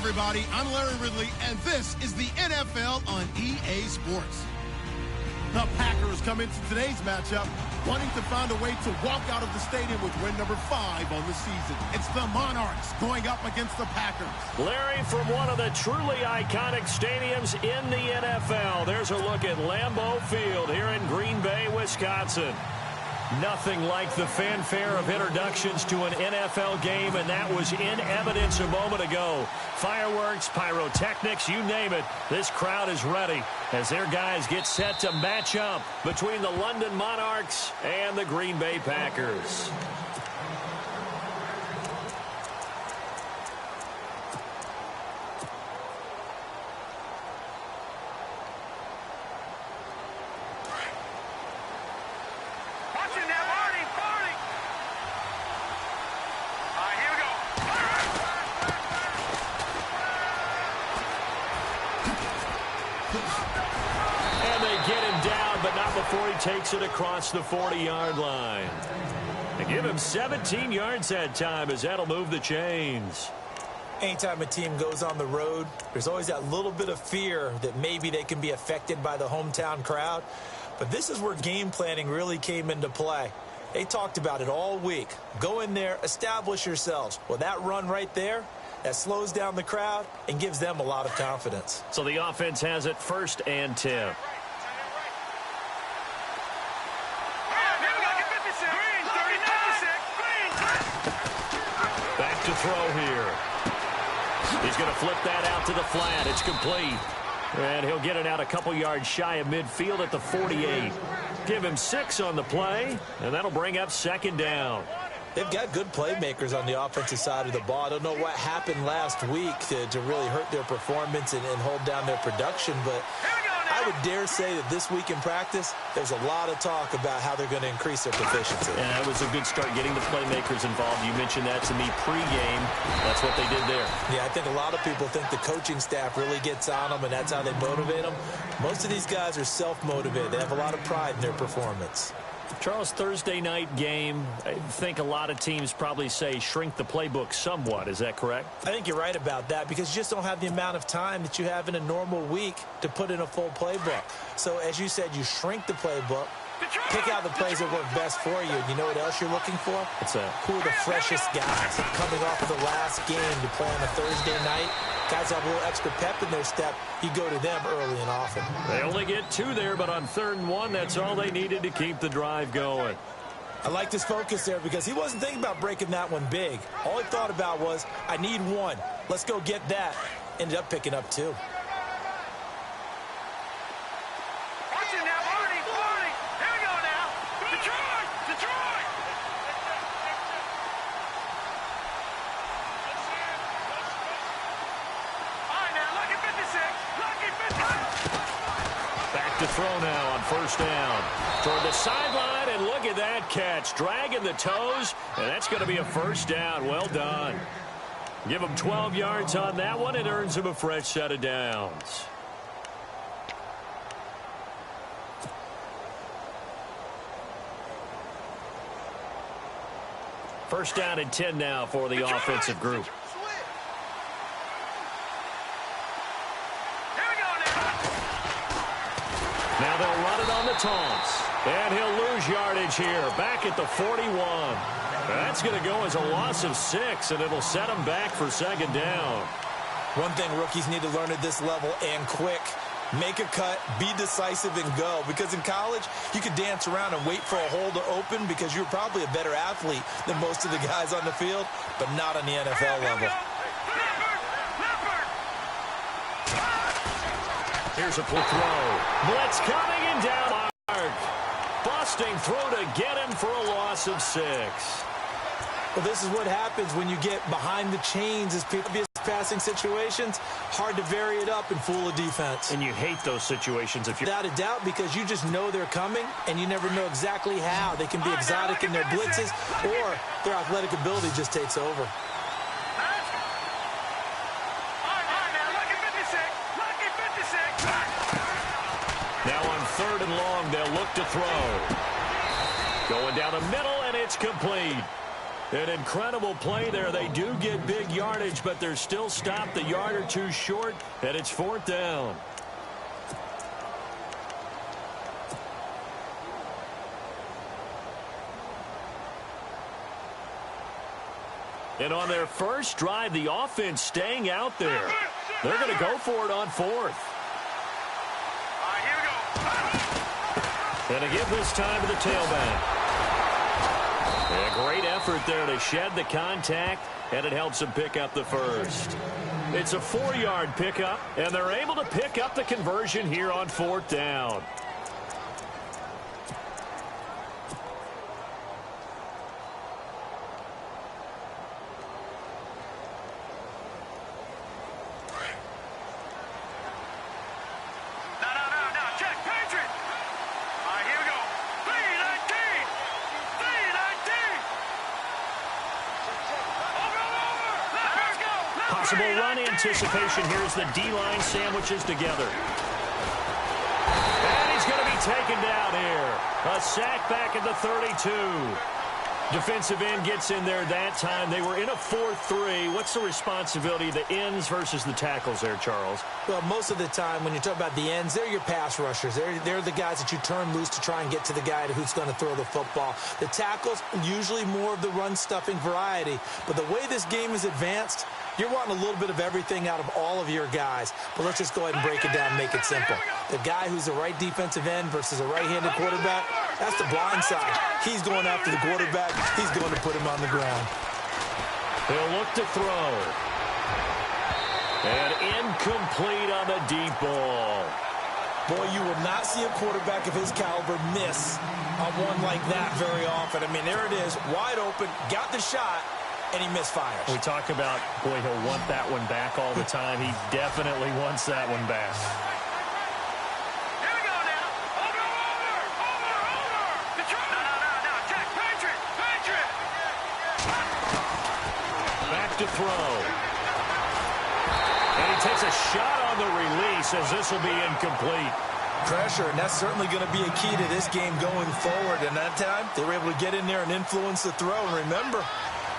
everybody. I'm Larry Ridley, and this is the NFL on EA Sports. The Packers come into today's matchup wanting to find a way to walk out of the stadium with win number 5 on the season. It's the Monarchs going up against the Packers. Larry, from one of the truly iconic stadiums in the NFL, there's a look at Lambeau Field here in Green Bay, Wisconsin. Nothing like the fanfare of introductions to an NFL game, and that was in evidence a moment ago. Fireworks, pyrotechnics, you name it. This crowd is ready as their guys get set to match up between the London Monarchs and the Green Bay Packers. Before he takes it across the 40-yard line. They give him 17 yards that time as that'll move the chains. Anytime a team goes on the road, there's always that little bit of fear that maybe they can be affected by the hometown crowd. But this is where game planning really came into play. They talked about it all week. Go in there, establish yourselves. Well, that run right there, that slows down the crowd and gives them a lot of confidence. So the offense has it 1st and 10. To throw here. He's going to flip that out to the flat. It's complete. And he'll get it out a couple yards shy of midfield at the 48. Give him 6 on the play, and that'll bring up 2nd down. They've got good playmakers on the offensive side of the ball. I don't know what happened last week to really hurt their performance and hold down their production, but I would dare say that this week in practice, there's a lot of talk about how they're going to increase their proficiency. And that was a good start getting the playmakers involved. You mentioned that to me pregame. That's what they did there. Yeah, I think a lot of people think the coaching staff really gets on them, and that's how they motivate them. Most of these guys are self-motivated. They have a lot of pride in their performance. Charles, Thursday night game, I think a lot of teams probably say shrink the playbook somewhat. Is that correct? I think you're right about that because you just don't have the amount of time that you have in a normal week to put in a full playbook. So, as you said, you shrink the playbook, pick out the plays that work best for you. And you know what else you're looking for? What's that? Who are the freshest guys coming off of the last game to play on a Thursday night? Guys have a little extra pep in their step. You go to them early and often. They only get 2 there, but on 3rd and 1, that's all they needed to keep the drive going. I like his focus there because he wasn't thinking about breaking that one big. All he thought about was, I need 1. Let's go get that. Ended up picking up 2. To throw now on 1st down. Toward the sideline, and look at that catch. Dragging the toes, and that's going to be a 1st down. Well done. Give him 12 yards on that one. It earns him a fresh set of downs. First down and 10 now for the offensive group. Now they'll run it on the taunts. And he'll lose yardage here. Back at the 41. That's going to go as a loss of 6, and it'll set him back for 2nd down. One thing rookies need to learn at this level, and quick, make a cut, be decisive, and go. Because in college, you could dance around and wait for a hole to open because you're probably a better athlete than most of the guys on the field, but not on the NFL level. Here's a full throw. Blitz coming and down. Mark. Busting through to get him for a loss of 6. Well, this is what happens when you get behind the chains as previous passing situations. Hard to vary it up and fool a defense. And you hate those situations if you're... Without a doubt, because you just know they're coming, and you never know exactly how. They can be exotic in their blitzes, or their athletic ability just takes over. Now on 3rd and long, they'll look to throw. Going down the middle, and it's complete. An incredible play there. They do get big yardage, but they're still stopped a yard or two short, and it's 4th down. And on their first drive, the offense staying out there. They're going to go for it on 4th. And a give this time to the tailback. And a great effort there to shed the contact, and it helps them pick up the first. It's a 4-yard pickup, and they're able to pick up the conversion here on 4th down. Possible run anticipation here as the D-line sandwiches together. And he's going to be taken down here. A sack back at the 32. Defensive end gets in there that time. They were in a 4-3. What's the responsibility of the ends versus the tackles there, Charles? Well, most of the time when you talk about the ends, they're your pass rushers. They're the guys that you turn loose to try and get to the guy who's going to throw the football. The tackles, usually more of the run-stuffing variety. But the way this game is advanced, you're wanting a little bit of everything out of all of your guys. But let's just go ahead and break it down and make it simple. The guy who's the right defensive end versus a right-handed quarterback, that's the blind side. He's going after the quarterback. He's going to put him on the ground. He'll look to throw. And incomplete on the deep ball. Boy, you will not see a quarterback of his caliber miss on one like that very often. I mean, there it is, wide open, got the shot, and he misfires. We talk about, boy, he'll want that one back all the time. He definitely wants that one back. Here we go now. Over. No. Check. Patriot. Back to throw. And he takes a shot on the release as this will be incomplete. Pressure, and that's certainly going to be a key to this game going forward. And that time, they were able to get in there and influence the throw. And remember,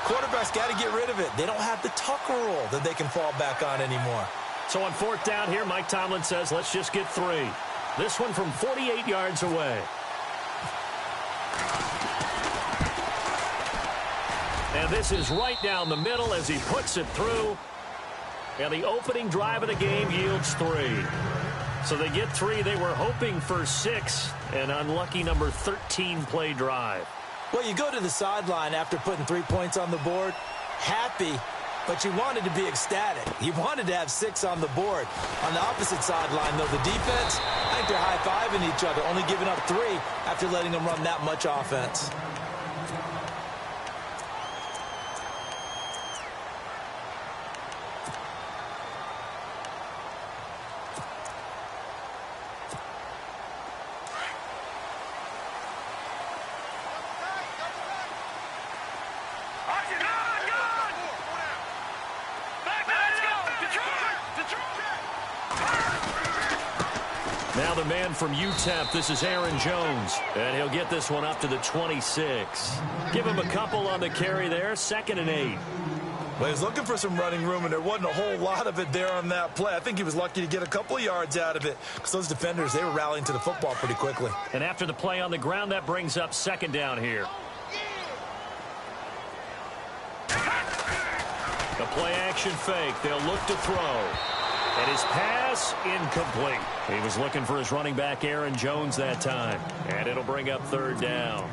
quarterbacks got to get rid of it. They don't have the Tucker rule that they can fall back on anymore. So on 4th down here, Mike Tomlin says, let's just get 3. This one from 48 yards away. And this is right down the middle as he puts it through. And the opening drive of the game yields 3. So they get 3. They were hoping for 6. An unlucky number 13 play drive. Well, you go to the sideline after putting 3 points on the board, happy, but you wanted to be ecstatic. You wanted to have 6 on the board. On the opposite sideline, though, the defense, I think they're high-fiving each other, only giving up 3 after letting them run that much offense. Now the man from UTEP, this is Aaron Jones, and he'll get this one up to the 26. Give him a couple on the carry there, 2nd and 8. Well, he was looking for some running room, and there wasn't a whole lot of it there on that play. I think he was lucky to get a couple of yards out of it because those defenders, they were rallying to the football pretty quickly. And after the play on the ground, that brings up 2nd down here. The play action fake. They'll look to throw. And his pass, incomplete. He was looking for his running back, Aaron Jones, that time. And it'll bring up 3rd down.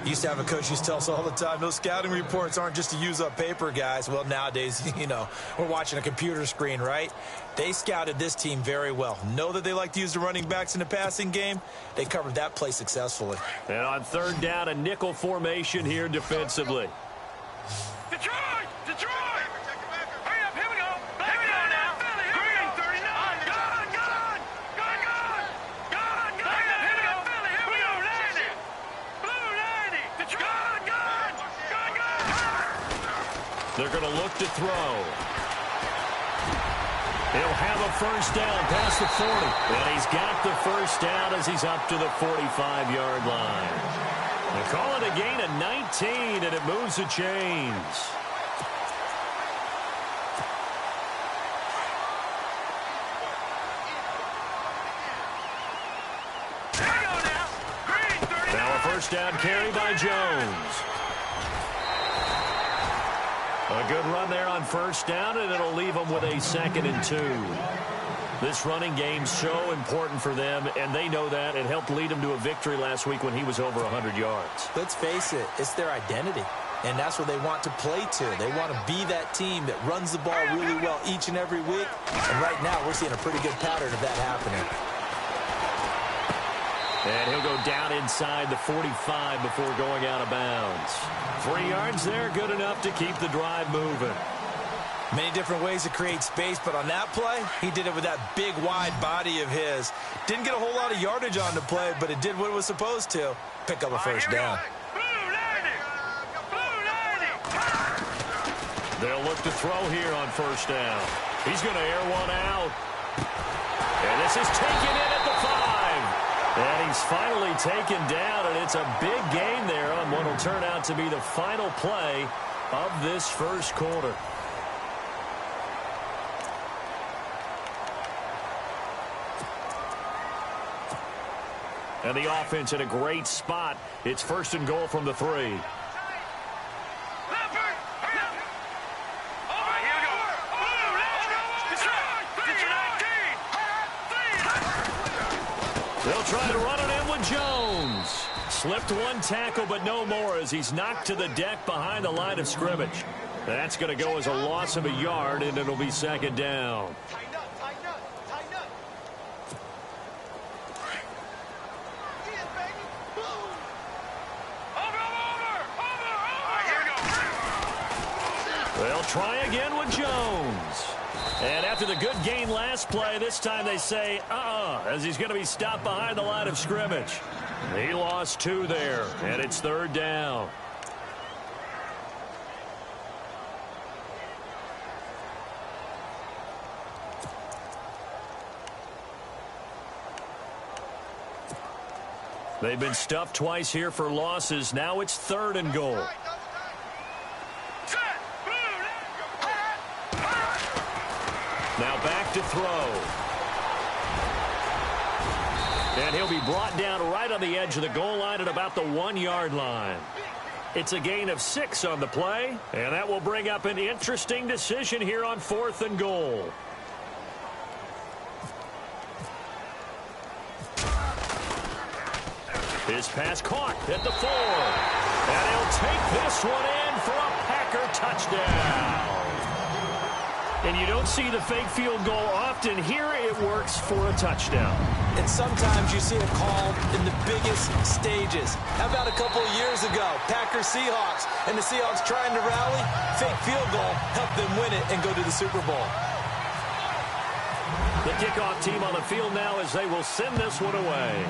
Used to have a coach used to tell us all the time, those scouting reports aren't just to use up paper, guys. Well, nowadays, you know, we're watching a computer screen, right? They scouted this team very well. Know that they like to use the running backs in the passing game. They covered that play successfully. And on 3rd down, a nickel formation here defensively. Detroit! Hurry up, here we go. Here we go now. Green 39. Gone. Here we go. Blue 90. Blue 90. Detroit. Gone. They're going to look to throw. He'll have a 1st down past the 40. And he's got the 1st down as he's up to the 45-yard line. They call it a gain of 19, and it moves the chains. Now a first down carry by Jones. A good run there on first down, and it'll leave them with a 2nd and 2. This running game's so important for them, and they know that. It helped lead them to a victory last week when he was over 100 yards. Let's face it, it's their identity, and that's what they want to play to. They want to be that team that runs the ball really well each and every week, and right now we're seeing a pretty good pattern of that happening. And he'll go down inside the 45 before going out of bounds. 3 yards there, good enough to keep the drive moving. Many different ways to create space, but on that play, he did it with that big, wide body of his. Didn't get a whole lot of yardage on the play, but it did what it was supposed to. Pick up a first down. They'll look to throw here on first down. He's going to air one out. And this is taken in at the 5. And he's finally taken down, and it's a big gain there on what will turn out to be the final play of this first quarter. And the offense in a great spot. It's 1st and goal from the 3. They'll try to run it in with Jones. Slipped one tackle, but no more as he's knocked to the deck behind the line of scrimmage. That's going to go as a loss of a yard, and it'll be 2nd down. They'll try again with Jones. And after the good gain last play, this time they say, as he's going to be stopped behind the line of scrimmage. He lost 2 there, and it's 3rd down. They've been stuffed twice here for losses. Now it's 3rd and goal. Now back to throw. And he'll be brought down right on the edge of the goal line at about the 1-yard line. It's a gain of 6 on the play, and that will bring up an interesting decision here on 4th and goal. His pass caught at the 4. And he'll take this one in for a Packer touchdown. And you don't see the fake field goal often. Here it works for a touchdown. And sometimes you see it called in the biggest stages. How about a couple of years ago, Packers-Seahawks, and the Seahawks trying to rally? Fake field goal helped them win it and go to the Super Bowl. The kickoff team on the field now as they will send this one away.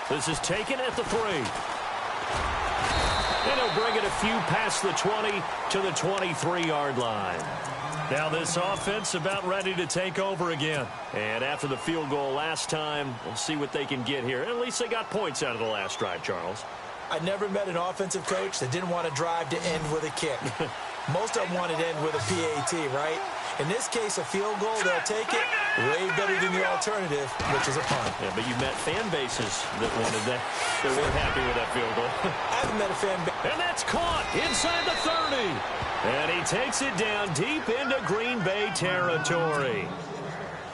This is taken at the 3. And he'll bring it a few past the 20 to the 23-yard line. Now this offense about ready to take over again. And after the field goal last time, we'll see what they can get here. At least they got points out of the last drive, Charles. I never met an offensive coach that didn't want to drive to end with a kick. Most of them wanted to end with a PAT, right? In this case, a field goal, they'll take it way better than the alternative, which is a punt. Yeah, but you met fan bases that wanted that. They weren't happy with that field goal. I haven't met a fan base. And that's caught inside the 30. And he takes it down deep into Green Bay territory.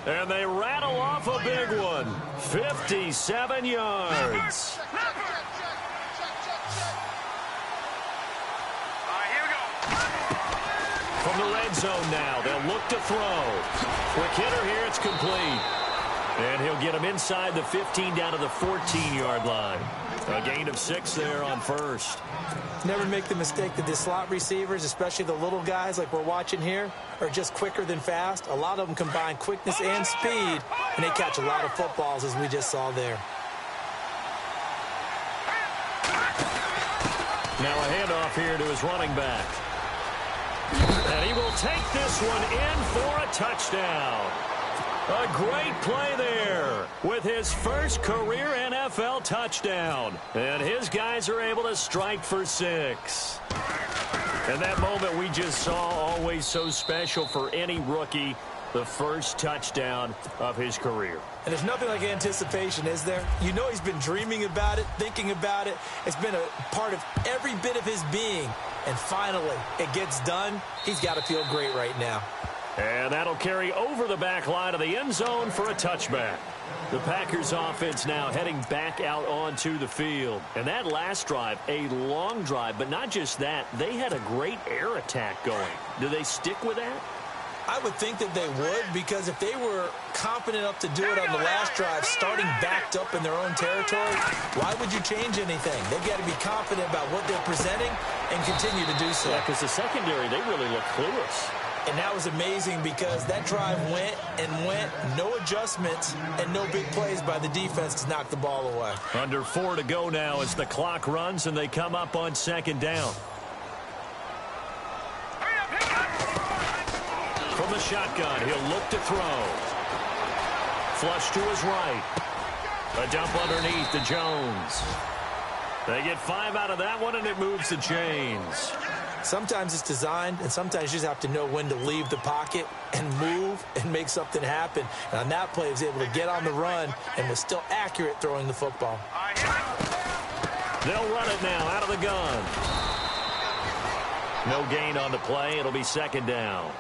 And they rattle off a big one. 57 yards. From the red zone now, they'll look to throw. Quick hitter here, it's complete. And he'll get him inside the 15 down to the 14-yard line. A gain of 6 there on first. Never make the mistake that the slot receivers, especially the little guys like we're watching here, are just quicker than fast. A lot of them combine quickness and speed, and they catch a lot of footballs, as we just saw there. Now a handoff here to his running back. And he will take this one in for a touchdown. A great play there with his first career NFL touchdown. And his guys are able to strike for 6. And that moment we just saw, always so special for any rookie, the first touchdown of his career. And there's nothing like anticipation, is there? You know he's been dreaming about it, thinking about it. It's been a part of every bit of his being. And finally, it gets done. He's got to feel great right now. And that'll carry over the back line of the end zone for a touchback. The Packers offense now heading back out onto the field. And that last drive, a long drive, but not just that, they had a great air attack going. Do they stick with that? I would think that they would, because if they were confident enough to do it on the last drive, starting backed up in their own territory, why would you change anything? They've got to be confident about what they're presenting and continue to do so. Yeah, because the secondary, they really look clueless. And that was amazing because that drive went and went, no adjustments and no big plays by the defense to knock the ball away. Under 4 to go now as the clock runs and they come up on 2nd down. From the shotgun, he'll look to throw. Flush to his right. A dump underneath to Jones. They get 5 out of that one, and it moves the chains. Sometimes it's designed, and sometimes you just have to know when to leave the pocket and move and make something happen. And on that play, he was able to get on the run and was still accurate throwing the football. They'll run it now out of the gun. No gain on the play. It'll be 2nd down.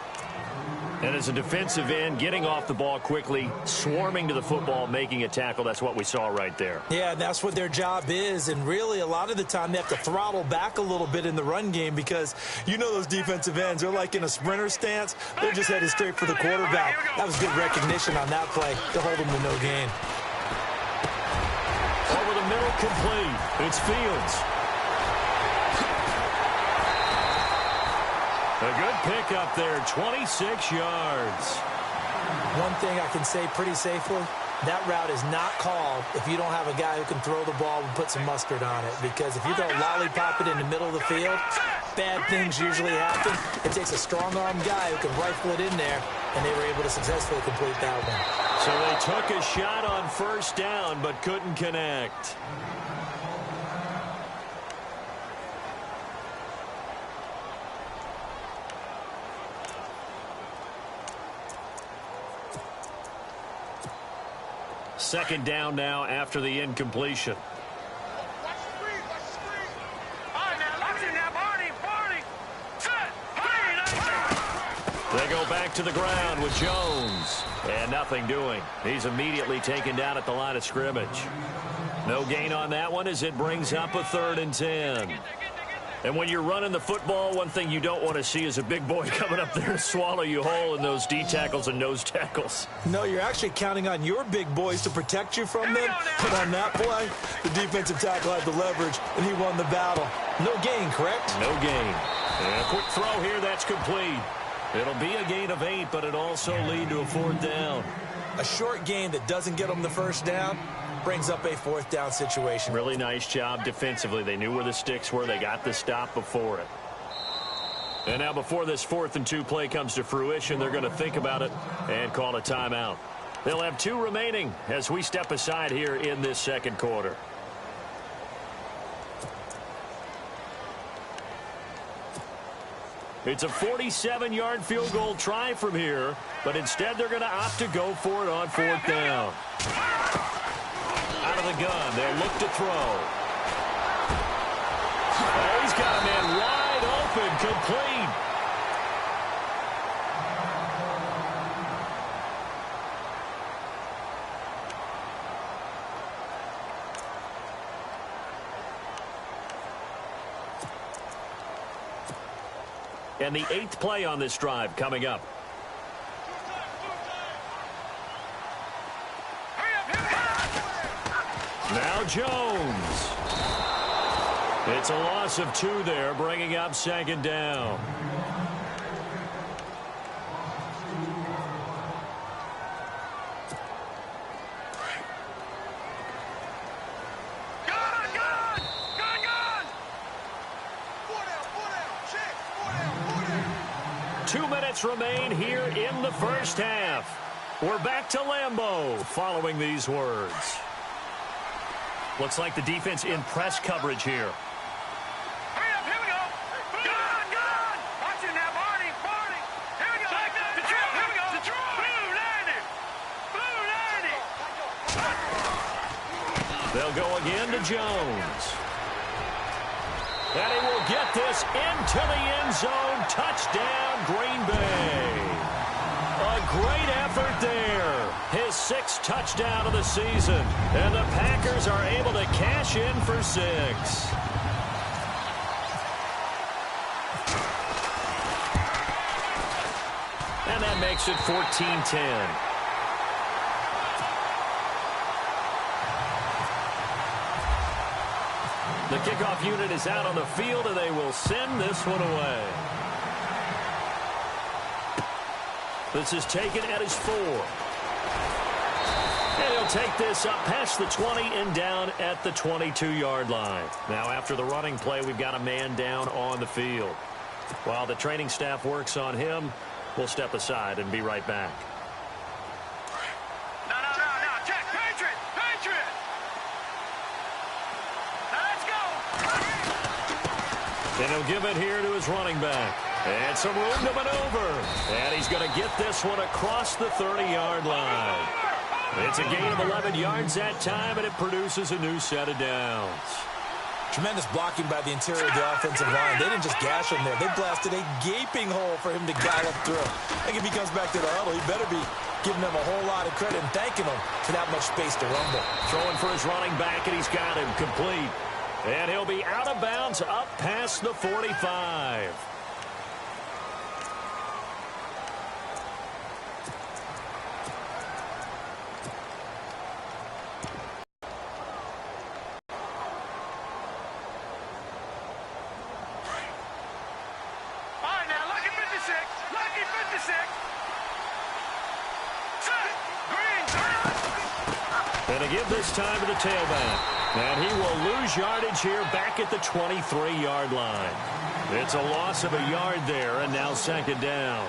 And as a defensive end, getting off the ball quickly, swarming to the football, making a tackle, that's what we saw right there. Yeah, and that's what their job is. And really, a lot of the time, they have to throttle back a little bit in the run game because you know those defensive ends, they're like in a sprinter stance. They're just headed straight for the quarterback. That was good recognition on that play to hold them to no gain. Over the middle, complete. It's Fields. A good pickup there, 26 yards. One thing I can say pretty safely, that route is not called if you don't have a guy who can throw the ball and put some mustard on it. Because if you don't lollipop it in the middle of the field, bad things usually happen. It takes a strong-armed guy who can rifle it in there, and they were able to successfully complete that one. So they took a shot on 1st down but couldn't connect. Second down now after the incompletion. They go back to the ground with Jones. And nothing doing. He's immediately taken down at the line of scrimmage. No gain on that one as it brings up a 3rd and 10. And when you're running the football, one thing you don't want to see is a big boy coming up there to swallow you whole in those D tackles and nose tackles. No, you're actually counting on your big boys to protect you from them. But on that play, the defensive tackle had the leverage, and he won the battle. No gain, correct? No gain. And a quick throw here, that's complete. It'll be a gain of 8, but it also lead to a 4th down. A short gain that doesn't get them the 1st down brings up a 4th down situation. Really nice job defensively. They knew where the sticks were. They got the stop before it. And now before this 4th and 2 play comes to fruition, they're going to think about it and call a timeout. They'll have 2 remaining as we step aside here in this 2nd quarter. It's a 47-yard field goal try from here, but instead they're going to opt to go for it on 4th down. Out of the gun, they'll look to throw. Oh, he's got a man wide open, complete. And the 8th play on this drive coming up. Now Jones. It's a loss of 2 there, bringing up 2nd down. Remain here in the 1st half. We're back to Lambeau following these words. Looks like the defense in press coverage here. Hurry up, here we go. Gun. Watch it now, Barney. Here we go. Detroit, here we go. Detroit. Blue 90. They'll go again to Jones. And he will get this into the end zone. Touchdown, Green Bay. A great effort there. His 6th touchdown of the season. And the Packers are able to cash in for 6. And that makes it 14-10. The kickoff unit is out on the field, and they will send this one away. This is taken at his 4. And he'll take this up past the 20 and down at the 22-yard line. Now, after the running play, we've got a man down on the field. While the training staff works on him, we'll step aside and be right back. No. Check. Patriot. Now let's go. And he'll give it here to his running back. And some room to maneuver. And he's going to get this one across the 30-yard line. It's a gain of 11 yards that time, and it produces a new set of downs. Tremendous blocking by the interior of the offensive line. They didn't just gash him there. They blasted a gaping hole for him to gallop through. I think if he comes back to the huddle, he better be giving them a whole lot of credit and thanking them for that much space to rumble. Throwing for his running back, and he's got him complete. And he'll be out of bounds up past the 45. And to give this time to the tailback. And he will lose yardage here back at the 23-yard line. It's a loss of a yard there, and now 2nd down.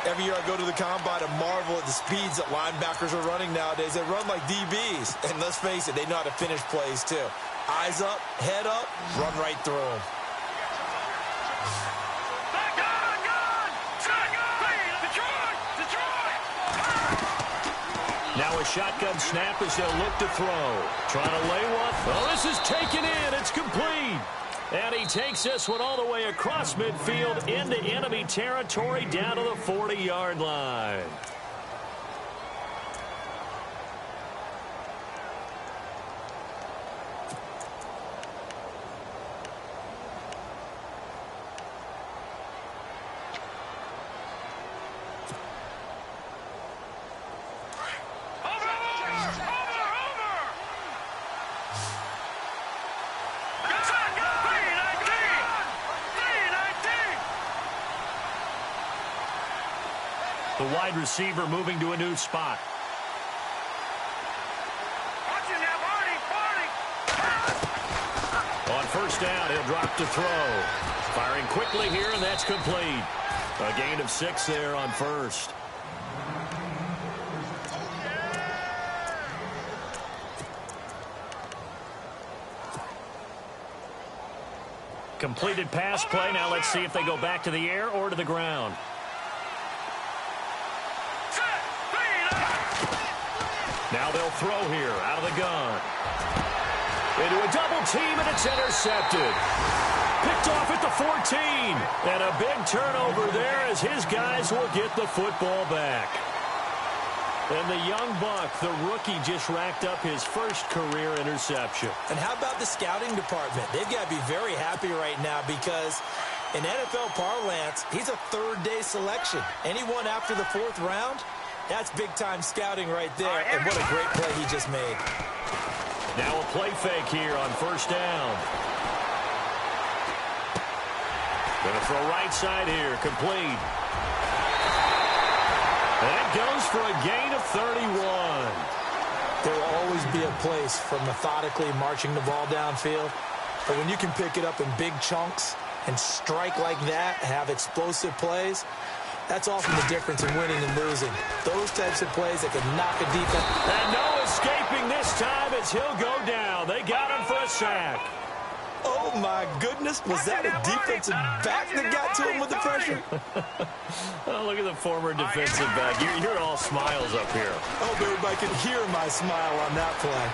Every year I go to the combine and marvel at the speeds that linebackers are running nowadays. They run like DBs. And let's face it, they know how to finish plays too. Eyes up, head up, run right through them. Now a shotgun snap as they'll look to throw. Trying to lay one. Oh, this is taken in. It's complete. And he takes this one all the way across midfield into enemy territory down to the 40-yard line. The wide receiver moving to a new spot. On 1st down, he'll drop to throw. Firing quickly here, and that's complete. A gain of 6 there on 1st. Completed pass play. Now let's see if they go back to the air or to the ground. Now they'll throw here out of the gun. Into a double team, and it's intercepted. Picked off at the 14. And a big turnover there as his guys will get the football back. And the young buck, the rookie, just racked up his first career interception. And how about the scouting department? They've got to be very happy right now because in NFL parlance, he's a 3rd-day selection. Anyone after the 4th round, that's big-time scouting right there. And what a great play he just made. Now a play fake here on 1st down. Going to throw right side here, complete. That goes for a gain of 31. There will always be a place for methodically marching the ball downfield. But when you can pick it up in big chunks and strike like that, have explosive plays, That's often the difference in winning and losing. Those types of plays that can knock a defense. And no escaping this time as he'll go down. They got him for a sack. Oh, my goodness. Was that a defensive back that got to him with the pressure? Oh, look at the former defensive back. You're all smiles up here. I hope everybody can hear my smile on that play.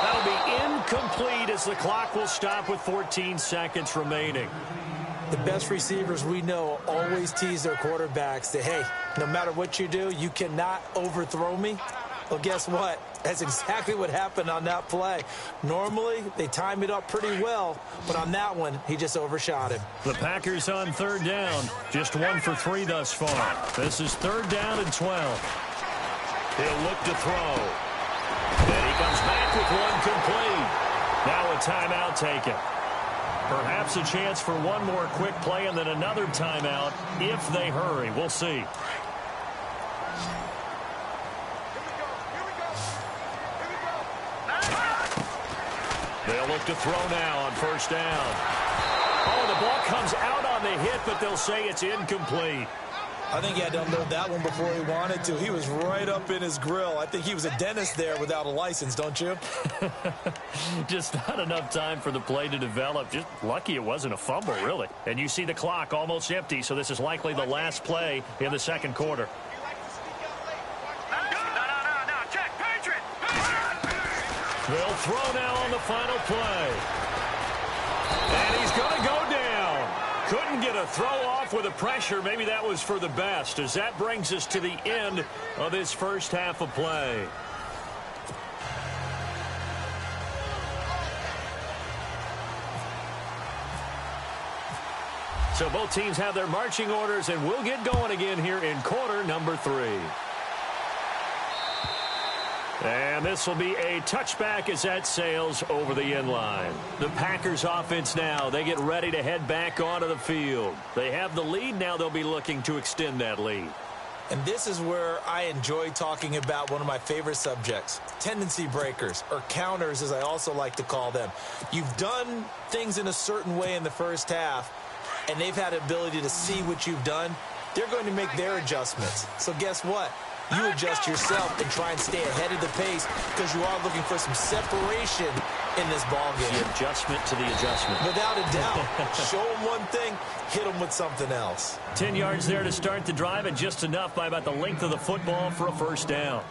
That'll be incomplete as the clock will stop with 14 seconds remaining. The best receivers we know always tease their quarterbacks that, hey, no matter what you do, you cannot overthrow me. Well, guess what? That's exactly what happened on that play. Normally, they time it up pretty well, but on that one, he just overshot him. The Packers on third down. Just 1 for 3 thus far. This is 3rd down and 12. He'll look to throw. And he comes back with one complete. Now a timeout taken. Perhaps a chance for one more quick play and then another timeout if they hurry. We'll see. They'll look to throw now on 1st down. Oh, the ball comes out on the hit, but they'll say it's incomplete. I think he had to unload that one before he wanted to. He was right up in his grill. I think he was a dentist there without a license, don't you? Just not enough time for the play to develop. Just lucky it wasn't a fumble, really. And you see the clock almost empty, so this is likely the last play in the 2nd quarter. They'll throw now on the final play. And he's going to go down. Couldn't get a throw off with the pressure. Maybe that was for the best, as that brings us to the end of this first half of play. So both teams have their marching orders, and we'll get going again here in quarter number 3. And this will be a touchback as that sails over the end line. The Packers offense now, they get ready to head back onto the field. They have the lead. Now they'll be looking to extend that lead. And this is where I enjoy talking about one of my favorite subjects, tendency breakers, or counters as I also like to call them. You've done things in a certain way in the first half, and they've had the ability to see what you've done. They're going to make their adjustments. So guess what? You adjust yourself and try and stay ahead of the pace because you are looking for some separation in this ball game. The adjustment to the adjustment. Without a doubt. Show them one thing, hit them with something else. 10 yards there to start the drive, and just enough by about the length of the football for a 1st down.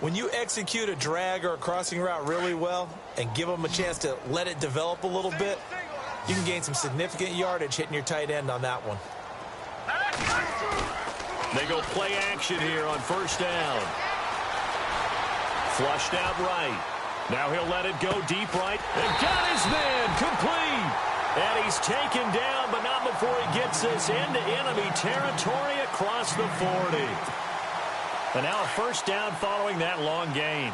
When you execute a drag or a crossing route really well and give them a chance to let it develop a little bit, you can gain some significant yardage hitting your tight end on that one. They go play action here on 1st down. Flushed out right. Now he'll let it go deep right. And got his man complete. And he's taken down, but not before he gets us into enemy territory across the 40. And now a 1st down following that long gain.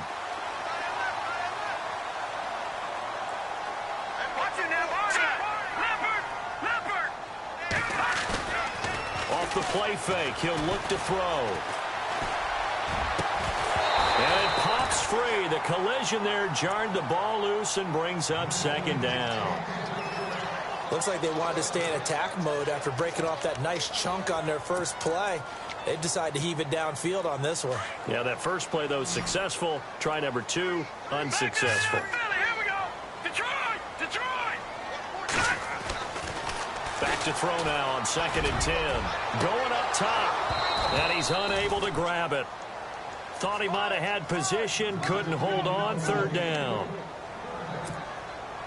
Off the play fake, he'll look to throw. And it pops free. The collision there jarred the ball loose and brings up 2nd down. Looks like they wanted to stay in attack mode after breaking off that nice chunk on their first play. They decided to heave it downfield on this one. Yeah, that first play, though, successful. Try number 2, unsuccessful. Back to throw now on 2nd and 10. Going up top. And he's unable to grab it. Thought he might have had position. Couldn't hold on. 3rd down.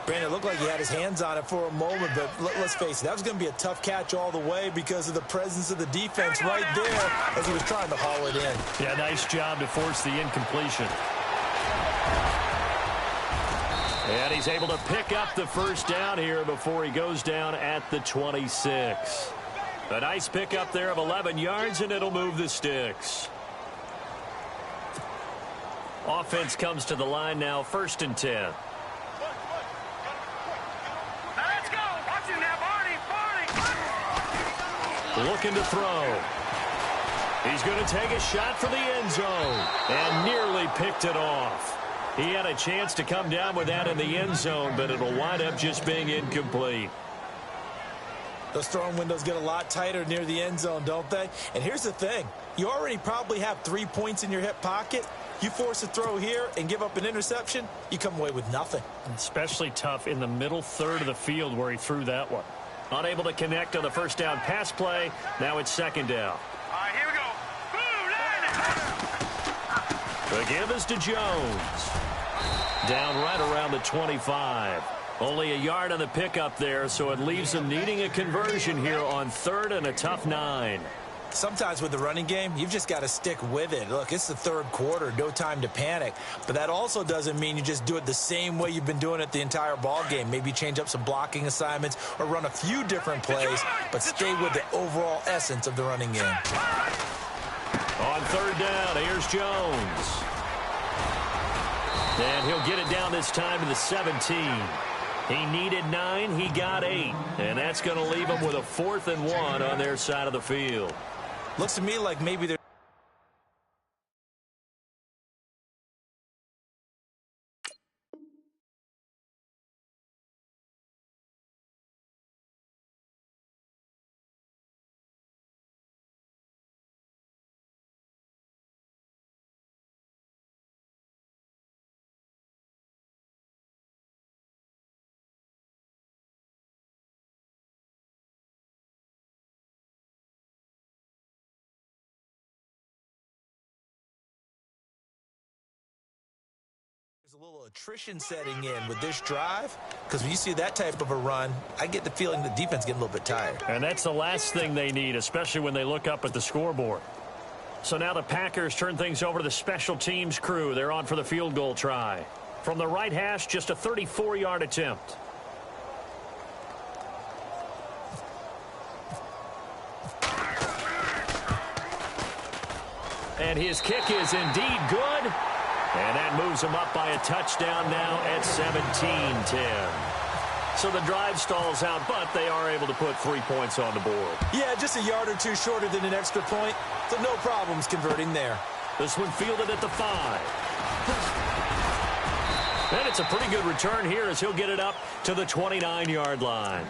Brandon, it looked like he had his hands on it for a moment, but let's face it, that was going to be a tough catch all the way because of the presence of the defense right there as he was trying to haul it in. Yeah, nice job to force the incompletion. And he's able to pick up the 1st down here before he goes down at the 26. A nice pickup there of 11 yards, and it'll move the sticks. Offense comes to the line now, 1st and 10. Let's go. Watch him now, Barney. Looking to throw. He's going to take a shot for the end zone and nearly picked it off. He had a chance to come down with that in the end zone, but it'll wind up just being incomplete. Those throwing windows get a lot tighter near the end zone, don't they? And here's the thing. You already probably have 3 points in your hip pocket. You force a throw here and give up an interception, you come away with nothing. Especially tough in the middle third of the field where he threw that one. Unable to connect on the first down pass play. Now it's second down. All right, here we go. The give is to Jones. Down right around the 25. Only a yard on the pickup there, so it leaves him needing a conversion here on 3rd and a tough 9. Sometimes with the running game, you've just got to stick with it. Look, it's the 3rd quarter, no time to panic. But that also doesn't mean you just do it the same way you've been doing it the entire ball game. Maybe change up some blocking assignments or run a few different plays, but stay with the overall essence of the running game. On 3rd down, here's Jones. And he'll get it down this time to the 17. He needed 9, he got 8. And that's going to leave him with a 4th and 1 on their side of the field. Looks to me like maybe they're... There's a little attrition setting in with this drive, because when you see that type of a run, I get the feeling the defense getting a little bit tired. And that's the last thing they need, especially when they look up at the scoreboard. So now the Packers turn things over to the special teams crew. They're on for the field goal try. From the right hash, just a 34-yard attempt. And his kick is indeed good. And that moves him up by a touchdown now at 17-10. So the drive stalls out, but they are able to put 3 points on the board. Yeah, just a yard or two shorter than an extra point, so no problems converting there. This one fielded at the 5. And it's a pretty good return here as he'll get it up to the 29-yard line.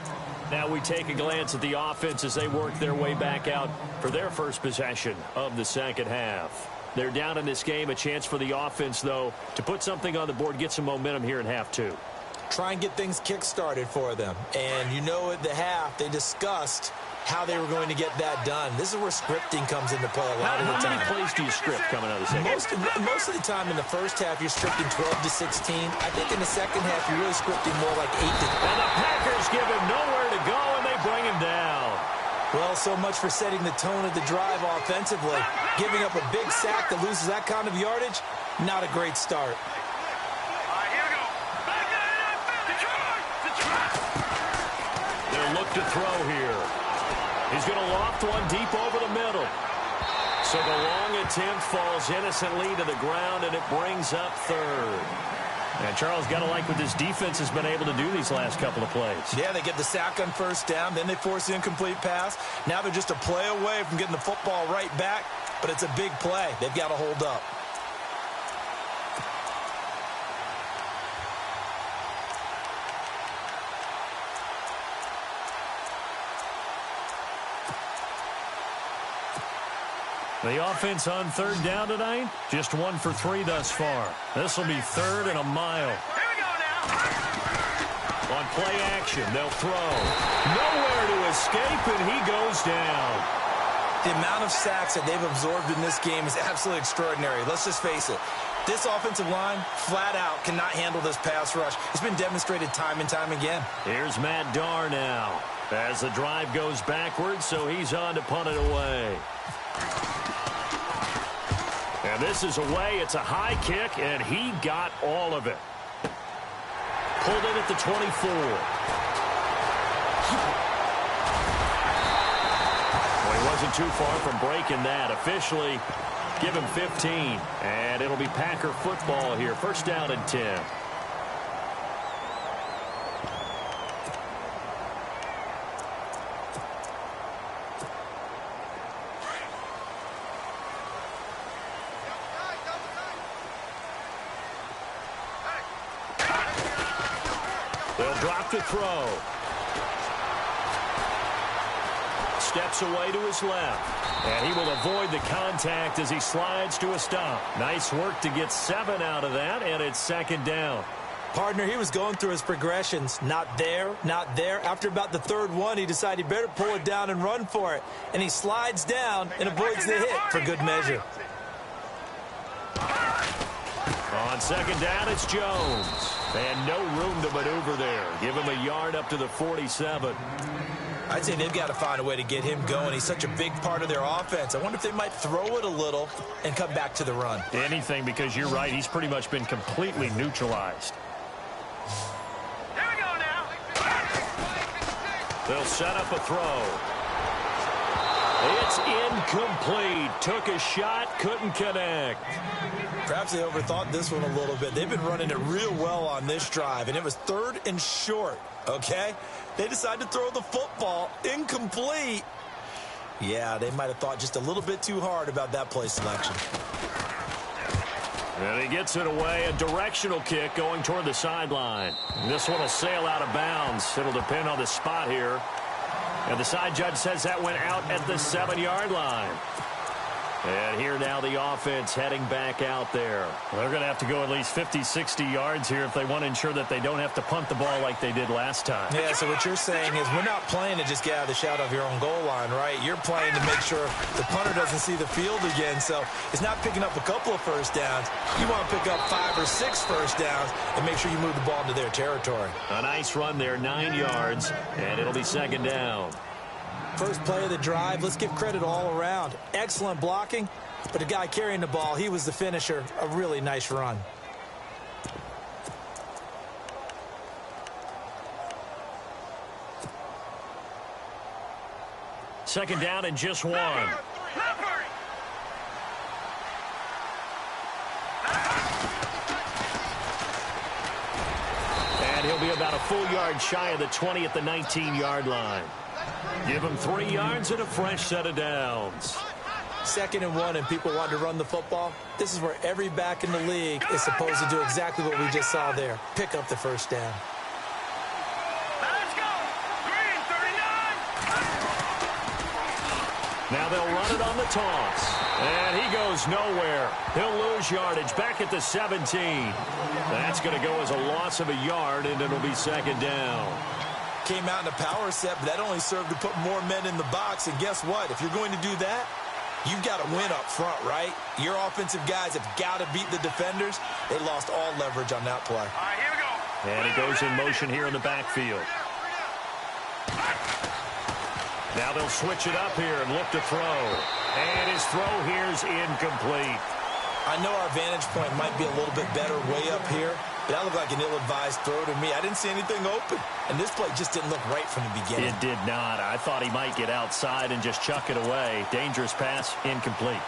Now we take a glance at the offense as they work their way back out for their first possession of the second half. They're down in this game. A chance for the offense, though, to put something on the board, get some momentum here in half 2. Try and get things kick-started for them. And you know at the half, they discussed how they were going to get that done. This is where scripting comes into play a lot of the time. How many plays do you script coming out of the second half? Most of the time in the first half, you're scripting 12 to 16. I think in the second half, you're really scripting more like 8 to 12. And the Packers give him nowhere to go, and they bring him down. Well, so much for setting the tone of the drive offensively. Giving up a big sack that loses that kind of yardage, not a great start. All right, here we go. Back to Detroit! They'll look to throw here. He's going to loft one deep over the middle. So the long attempt falls innocently to the ground, and it brings up 3rd. And Charles, got to like what this defense has been able to do these last couple of plays. Yeah, they get the sack on first down, then they force the incomplete pass. Now they're just a play away from getting the football right back, but it's a big play. They've got to hold up. The offense on 3rd down tonight, just 1 for 3 thus far. This will be 3rd and a mile. Here we go now. On play action, they'll throw. Nowhere to escape, and he goes down. The amount of sacks that they've absorbed in this game is absolutely extraordinary. Let's just face it. This offensive line, flat out, cannot handle this pass rush. It's been demonstrated time and time again. Here's Matt Darr now as the drive goes backwards, so he's on to punt it away. And this is away. It's a high kick, and he got all of it. Pulled in at the 24. Well, he wasn't too far from breaking that. Officially, give him 15. And it'll be Packer football here. First down and 10. They'll drop to throw. steps away to his left. And he will avoid the contact as he slides to a stop. Nice work to get 7 out of that, and it's second down. Partner, he was going through his progressions. Not there, not there. After about the third one, he decided he better pull it down and run for it. And he slides down and avoids the hit for good measure. On second down, it's Jones. And no room to maneuver there. Give him a yard up to the 47. I'd say they've got to find a way to get him going. He's such a big part of their offense. I wonder if they might throw it a little and come back to the run. Anything, because you're right. He's pretty much been completely neutralized. Here we go now. They'll set up a throw. It's incomplete. Took a shot, couldn't connect. Perhaps they overthought this one a little bit. They've been running it real well on this drive, and it was 3rd and short, okay? They decided to throw the football incomplete. Yeah, they might have thought just a little bit too hard about that play selection. And he gets it away, a directional kick going toward the sideline. And this one will sail out of bounds. It'll depend on the spot here. And the side judge says that went out at the 7-yard line. And here now the offense heading back out there. They're going to have to go at least 50, 60 yards here if they want to ensure that they don't have to punt the ball like they did last time. Yeah, so what you're saying is we're not playing to just get out of the shadow of your own goal line, right? You're playing to make sure the punter doesn't see the field again. So it's not picking up a couple of first downs. You want to pick up 5 or 6 first downs and make sure you move the ball into their territory. A nice run there, 9 yards, and it'll be second down. First play of the drive, let's give credit all around. Excellent blocking, but the guy carrying the ball, he was the finisher. A really nice run. Second down and just 1. And he'll be about a full yard shy of the 20 at the 19-yard line. Give him 3 yards and a fresh set of downs. 2nd and 1 and people want to run the football. This is where every back in the league is supposed to do exactly what we just saw there. Pick up the first down. Let's go. Green 39. Now they'll run it on the toss. And he goes nowhere. He'll lose yardage back at the 17. That's going to go as a loss of a yard, and it'll be second down. Came out in a power set, but that only served to put more men in the box. And guess what? If you're going to do that, you've got to win up front, right? Your offensive guys have got to beat the defenders. They lost all leverage on that play. All right, here we go. And he goes in motion here in the backfield. Now they'll switch it up here and look to throw. And his throw here is incomplete. I know our vantage point might be a little bit better way up here, but that looked like an ill-advised throw to me. I didn't see anything open, and this play just didn't look right from the beginning. It did not. I thought he might get outside and just chuck it away. Dangerous pass, incomplete.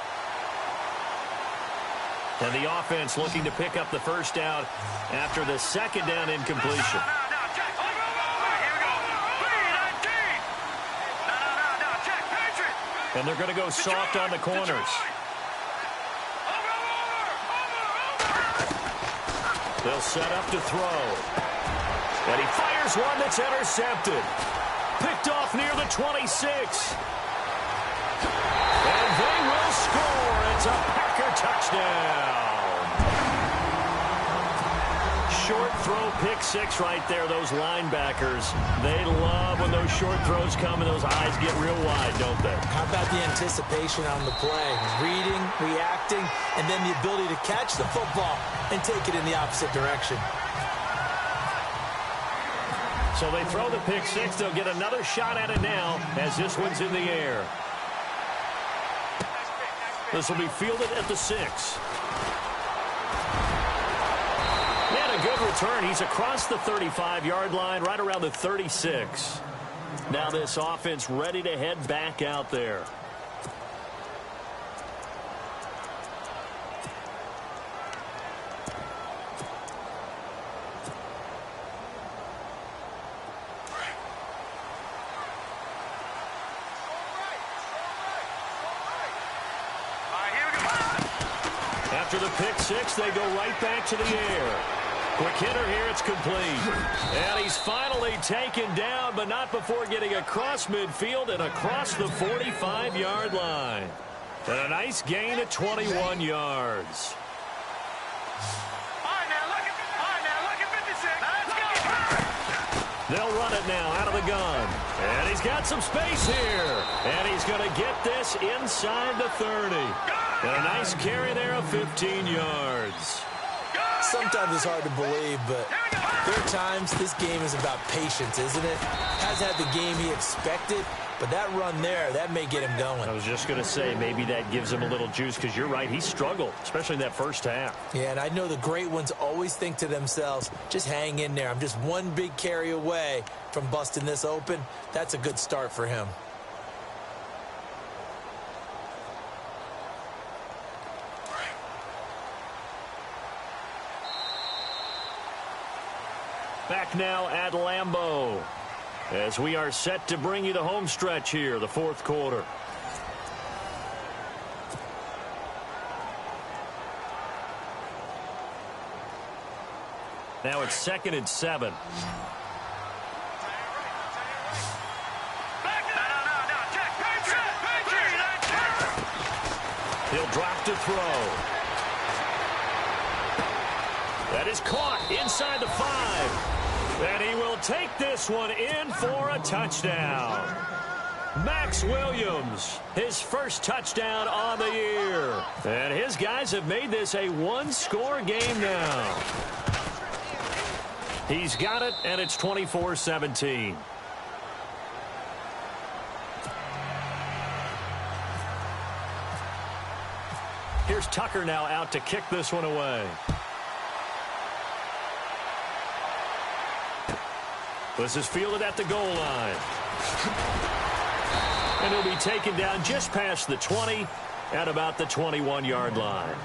And the offense looking to pick up the first down after the second down incompletion. No, check. Over. Here we go. 3-19. No, check. Patriot. And they're going to go soft on the corners. They'll set up to throw. And he fires one that's intercepted. Picked off near the 26. And they will score. It's a Packer touchdown. Short throw, pick 6 right there. Those linebackers, they love when those short throws come and those eyes get real wide, don't they? How about the anticipation on the play? Reading, reacting, and then the ability to catch the football and take it in the opposite direction. So they throw the pick 6. They'll get another shot at it now as this one's in the air. This will be fielded at the 6. And a good return. He's across the 35-yard line, right around the 36. Now this offense ready to head back out there. After the pick 6, they go right back to the air. Quick hitter here, it's complete. And he's finally taken down, but not before getting across midfield and across the 45-yard line. And a nice gain at 21 yards. All right, now look at 56. Let's go. They'll run it now out of the gun. And he's got some space here. And he's going to get this inside the 30. And a nice carry there of 15 yards. Sometimes it's hard to believe, but there are times this game is about patience, isn't it? Hasn't had the game he expected, but that run there, that may get him going. I was just going to say, maybe that gives him a little juice, because you're right, he struggled, especially in that first half. Yeah, and I know the great ones always think to themselves, just hang in there. I'm just one big carry away from busting this open. That's a good start for him. Back now at Lambeau as we are set to bring you the home stretch here, the fourth quarter. Now it's 2nd and 7. He'll drop to throw. That is caught inside the 5. And he will take this one in for a touchdown. Max Williams, his first touchdown on the year. And his guys have made this a one-score game now. He's got it, and it's 24-17. Here's Tucker now out to kick this one away. This is fielded at the goal line. And he'll be taken down just past the 20 at about the 21-yard line.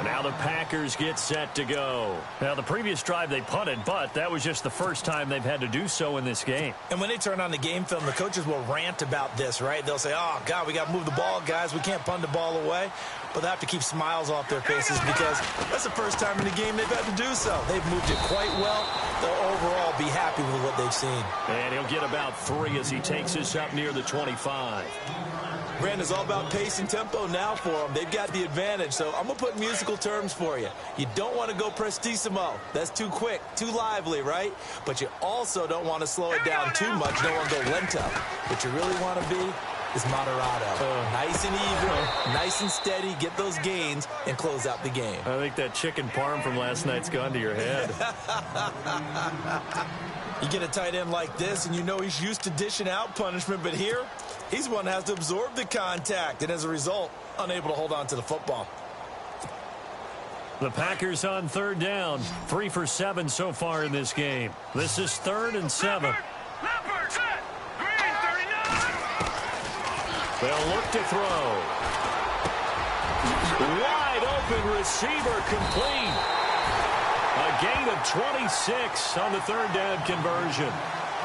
Now the Packers get set to go. Now, the previous drive they punted, but that was just the first time they've had to do so in this game. And when they turn on the game film, the coaches will rant about this, right? They'll say, oh, God, we got to move the ball, guys. We can't punt the ball away. But they have to keep smiles off their faces because that's the first time in the game they've had to do so. They've moved it quite well. They'll overall be happy with what they've seen. And he'll get about 3 as he takes us up near the 25. Brandon, it's all about pace and tempo now for them. They've got the advantage, so I'm going to put musical terms for you. You don't want to go prestissimo. That's too quick, too lively, right? But you also don't want to slow it down too much. You don't want to go lento. What you really want to be is moderato. Nice and even, nice and steady, get those gains, and close out the game. I think that chicken parm from last night's gone to your head. You get a tight end like this, and you know he's used to dishing out punishment, but here, he's one that has to absorb the contact, and as a result, unable to hold on to the football. The Packers on 3rd down, 3 for 7 so far in this game. This is 3rd and 7. They'll look to throw. Wide open receiver complete. A gain of 26 on the 3rd down conversion.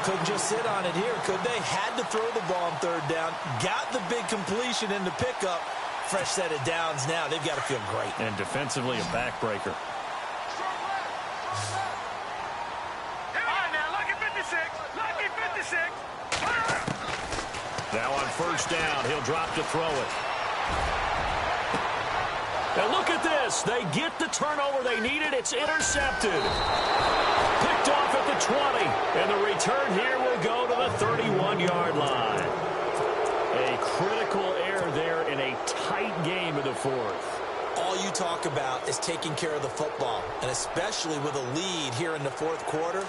Couldn't just sit on it here, could they? Had to throw the ball on 3rd down. Got the big completion in the pickup. Fresh set of downs now. They've got to feel great. And defensively, a backbreaker. Now on 1st down, he'll drop to throw it. Now look at this. They get the turnover they needed. It's intercepted. Picked off at the 20. And the return here will go to the 31-yard line. A critical error there in a tight game of the 4th. All you talk about is taking care of the football, and especially with a lead here in the 4th quarter.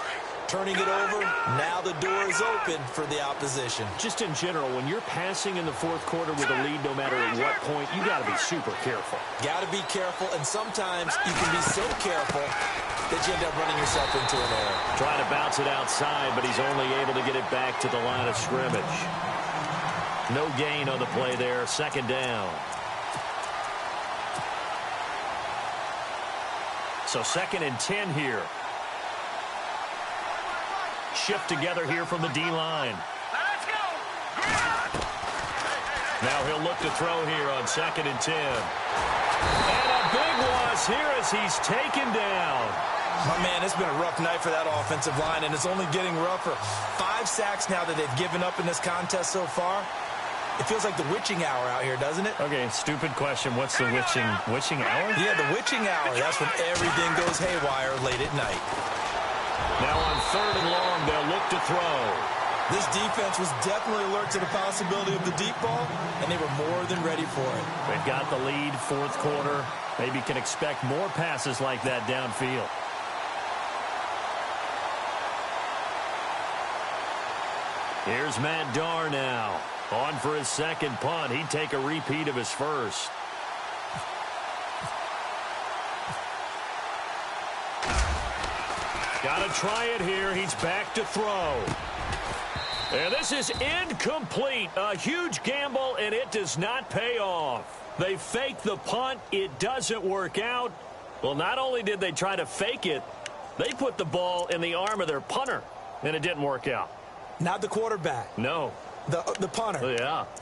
Turning it over, now the door is open for the opposition. Just in general, when you're passing in the 4th quarter with a lead, no matter at what point, you got to be super careful. Got to be careful, and sometimes you can be so careful that you end up running yourself into an error. Trying to bounce it outside, but he's only able to get it back to the line of scrimmage. No gain on the play there, 2nd down. So 2nd and 10 here. Shift together here from the D-line. Let's go. Now he'll look to throw here on 2nd and 10. And a big loss here as he's taken down. My man, it's been a rough night for that offensive line, and it's only getting rougher. 5 sacks now that they've given up in this contest so far. It feels like the witching hour out here, doesn't it? Okay, stupid question. What's the witching hour? Yeah, the witching hour. That's when everything goes haywire late at night. Now on 3rd and long, they'll look to throw. This defense was definitely alert to the possibility of the deep ball, and they were more than ready for it. They've got the lead, 4th quarter. Maybe can expect more passes like that downfield. Here's Matt Darr now. On for his 2nd punt. He'd take a repeat of his first. Got to try it here. He's back to throw. And this is incomplete. A huge gamble, and it does not pay off. They fake the punt. It doesn't work out. Well, not only did they try to fake it, they put the ball in the arm of their punter, and it didn't work out. Not the quarterback. No. The punter.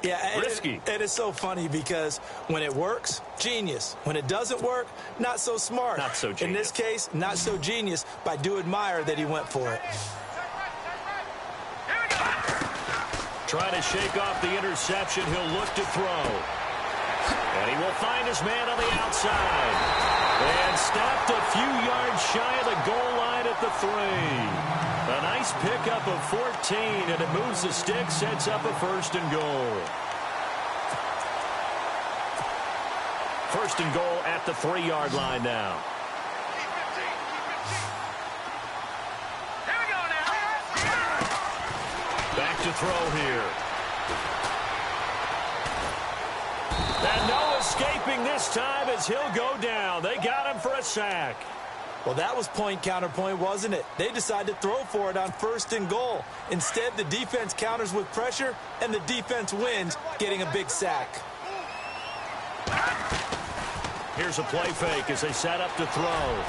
Yeah. Risky. It is so funny because when it works, genius. When it doesn't work, not so smart. Not so genius. In this case, not so genius, but I do admire that he went for it. Trying to shake off the interception. He'll look to throw. And he will find his man on the outside. And stopped a few yards shy of the goal line at the 3. A nice pickup of 14, and it moves the stick, sets up a 1st and goal. 1st and goal at the 3-yard line now. Back to throw here. And no escaping this time as he'll go down. They got him for a sack. Well, that was point counterpoint, wasn't it? They decided to throw for it on 1st and goal. Instead, the defense counters with pressure, and the defense wins, getting a big sack. Here's a play fake as they set up to throw.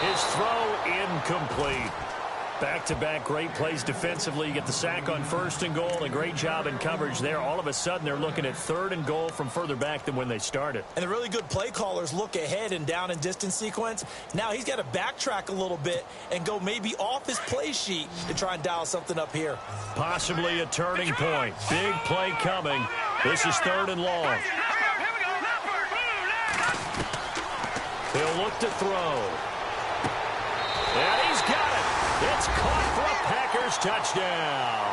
His throw incomplete. Back-to-back great plays defensively. You get the sack on 1st and goal. A great job in coverage there. All of a sudden, they're looking at 3rd and goal from further back than when they started. And the really good play callers look ahead and down and distance sequence. Now he's got to backtrack a little bit and go maybe off his play sheet to try and dial something up here. Possibly a turning point. Big play coming. This is 3rd and long. He'll look to throw. And he's got it. It's caught for a Packers touchdown.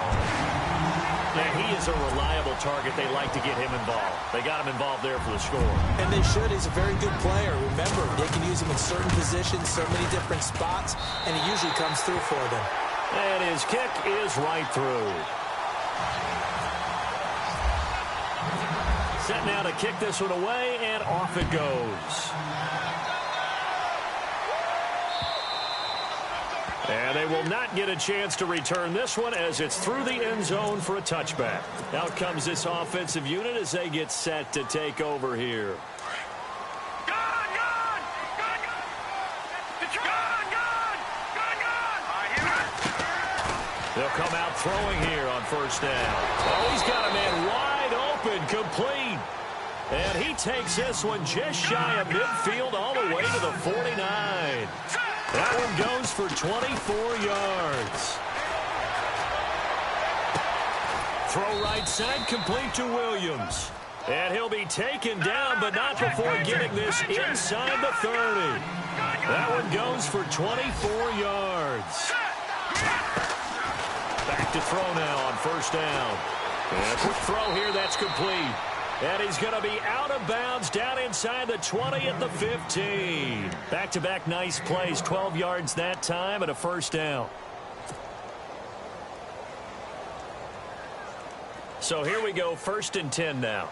Yeah, he is a reliable target. They like to get him involved. They got him involved there for the score. And they should. He's a very good player. Remember, they can use him in certain positions, so many different spots, and he usually comes through for them. And his kick is right through. Set now to kick this one away, and off it goes. And they will not get a chance to return this one as it's through the end zone for a touchback. Out comes this offensive unit as they get set to take over here. They'll come out throwing here on 1st down. Oh, he's got a man wide open, complete. And he takes this one just shy of midfield all the way to the 49. That one goes for 24 yards. Throw right side, complete to Williams. And he'll be taken down, but not before getting this inside the 30. That one goes for 24 yards. Back to throw now on 1st down. And a quick throw here, that's complete. And he's going to be out of bounds down inside the 20 at the 15. Back-to-back nice plays, 12 yards that time and a 1st down. So here we go, 1st and 10 now.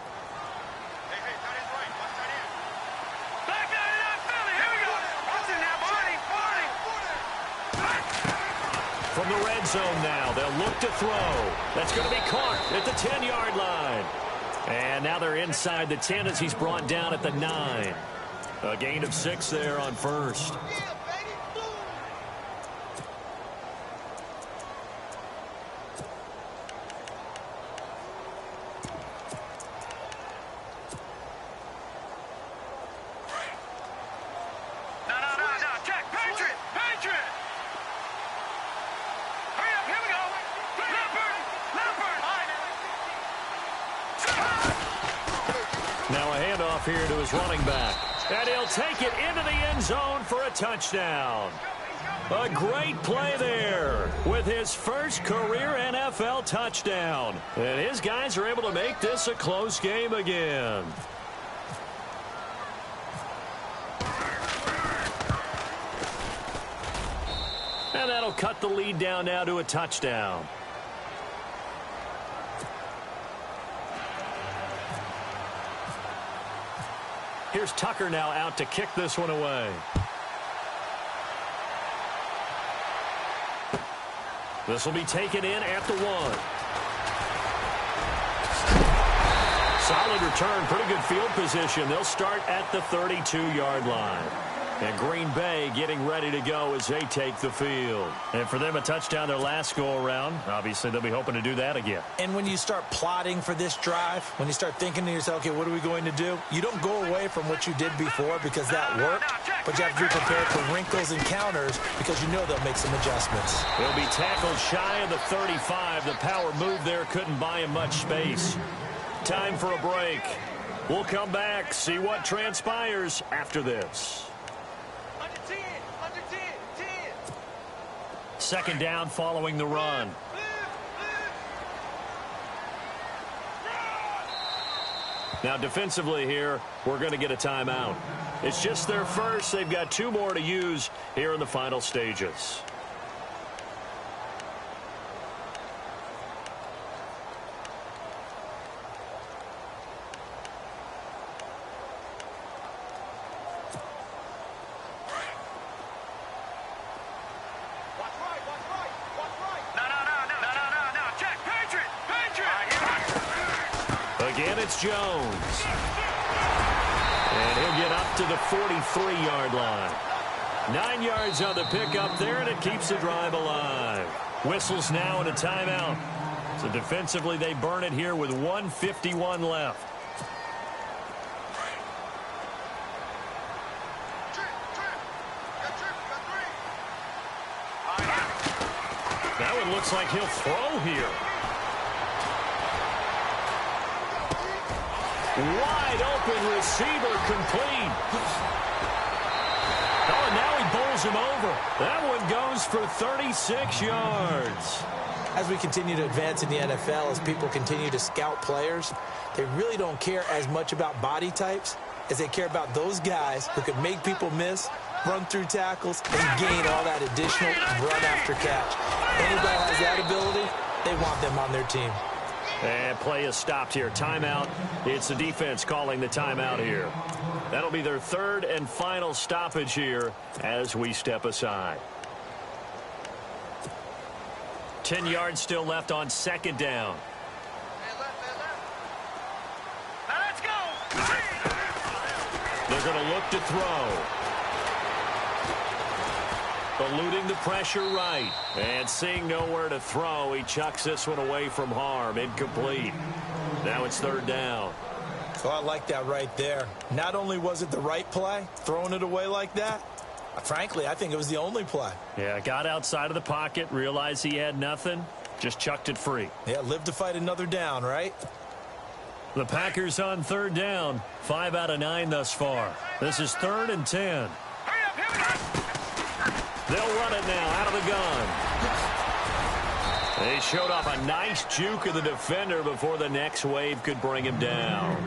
From the red zone now, they'll look to throw. That's going to be caught at the 10-yard line. And now they're inside the 10 as he's brought down at the 9. A gain of 6 there on 1st. Now a handoff here to his running back. And he'll take it into the end zone for a touchdown. A great play there with his first career NFL touchdown. And his guys are able to make this a close game again. And that'll cut the lead down now to a touchdown. Here's Tucker now out to kick this one away. This will be taken in at the 1. Solid return, pretty good field position. They'll start at the 32-yard line. And Green Bay getting ready to go as they take the field. And for them, a touchdown their last go-around. Obviously, they'll be hoping to do that again. And when you start plotting for this drive, when you start thinking to yourself, okay, what are we going to do? You don't go away from what you did before because that worked, but you have to be prepared for wrinkles and counters because you know they'll make some adjustments. He'll be tackled shy of the 35. The power move there couldn't buy him much space. Time for a break. We'll come back, see what transpires after this. Second down following the run. Now defensively here, we're going to get a timeout. It's just their first. They've got 2 more to use here in the final stages. Again, it's Jones. And he'll get up to the 43-yard line. 9 yards on the pickup there, and it keeps the drive alive. Whistles now and a timeout. So defensively, they burn it here with 1:51 left. That one looks like he'll throw here. Wide open receiver complete. Oh, and now he bowls him over. That one goes for 36 yards. As we continue to advance in the NFL, as people continue to scout players, they really don't care as much about body types as they care about those guys who can make people miss, run through tackles, and gain all that additional run after catch. Anybody has that ability, they want them on their team. And play is stopped here. Timeout. It's the defense calling the timeout here. That'll be their third and final stoppage here as we step aside. 10 yards still left on second down. Now let's go. They're going to look to throw. Eluding the pressure right. And seeing nowhere to throw, he chucks this one away from harm. Incomplete. Now it's third down. So I like that right there. Not only was it the right play, throwing it away like that, frankly, I think it was the only play. Yeah, got outside of the pocket, realized he had nothing, just chucked it free. Yeah, live to fight another down, right? The Packers on third down. 5 out of 9 thus far. This is 3rd and 10. Hurry up, here we go. They'll run it now out of the gun. They showed off a nice juke of the defender before the next wave could bring him down.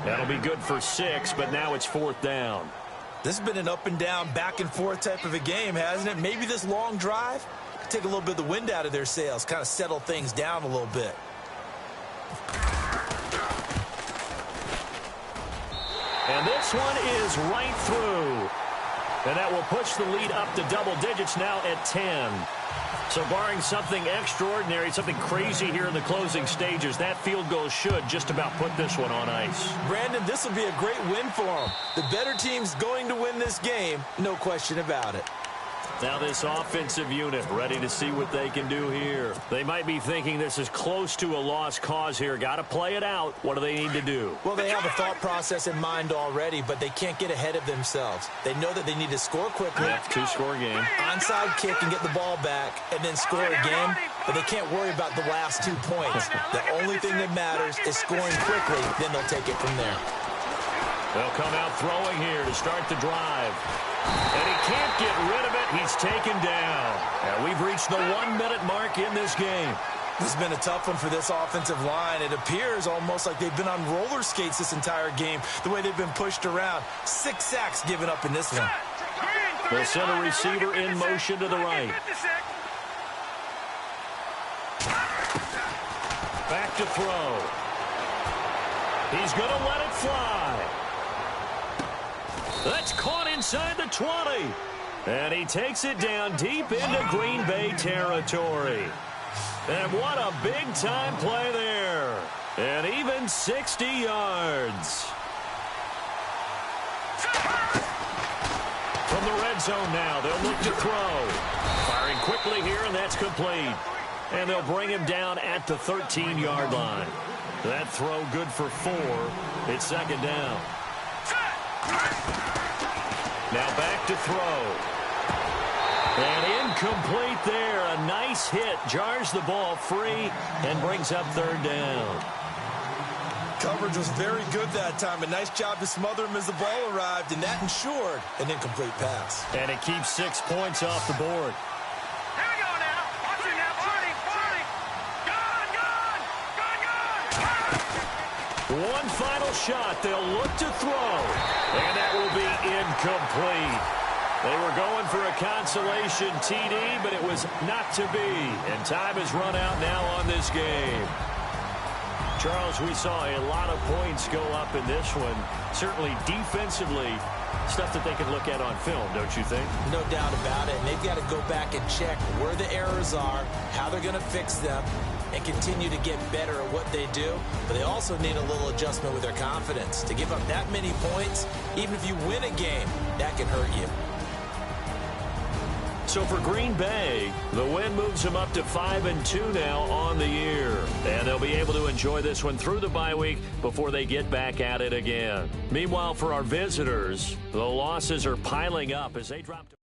That'll be good for 6, but now it's 4th down. This has been an up and down, back and forth type of a game, hasn't it? Maybe this long drive could take a little bit of the wind out of their sails, kind of settle things down a little bit. And this one is right through. And that will push the lead up to double digits now at 10. So barring something extraordinary, something crazy here in the closing stages, that field goal should just about put this one on ice. Brandon, this will be a great win for them. The better team's going to win this game, no question about it. Now this offensive unit ready to see what they can do here. They might be thinking this is close to a lost cause here. Got to play it out. What do they need to do? Well, they have a thought process in mind already, but they can't get ahead of themselves. They know that they need to score quickly. Yeah, 2-score game. Onside kick and get the ball back and then score again, but they can't worry about the last 2 points. The only thing that matters is scoring quickly, then they'll take it from there. They'll come out throwing here to start the drive. And he can't get rid of it. He's taken down. And we've reached the 1-minute mark in this game. This has been a tough one for this offensive line. It appears almost like they've been on roller skates this entire game, the way they've been pushed around. 6 sacks given up in this one. They'll send a receiver in motion to the right. Back to throw. He's going to let it fly. That's caught inside the 20. And he takes it down deep into Green Bay territory. And what a big-time play there. And even 60 yards. From the red zone now, they'll look to throw. Firing quickly here, and that's complete. And they'll bring him down at the 13-yard line. That throw good for 4. It's second down. Now back to throw. And incomplete there. A nice hit. Jars the ball free and brings up third down. Coverage was very good that time. A nice job to smother him as the ball arrived, and that ensured an incomplete pass. And it keeps 6 points off the board. Here we go now. Watch it now. Barney. Gone. One final shot. They'll look to throw. And that will be incomplete. They were going for a consolation TD, but it was not to be. And time has run out now on this game. Charles, we saw a lot of points go up in this one. Certainly defensively, stuff that they can look at on film, don't you think? No doubt about it. And they've got to go back and check where the errors are, how they're going to fix them, and continue to get better at what they do. But they also need a little adjustment with their confidence. To give up that many points, even if you win a game, that can hurt you. So for Green Bay, the win moves them up to 5-2 now on the year. And they'll be able to enjoy this one through the bye week before they get back at it again. Meanwhile, for our visitors, the losses are piling up as they drop to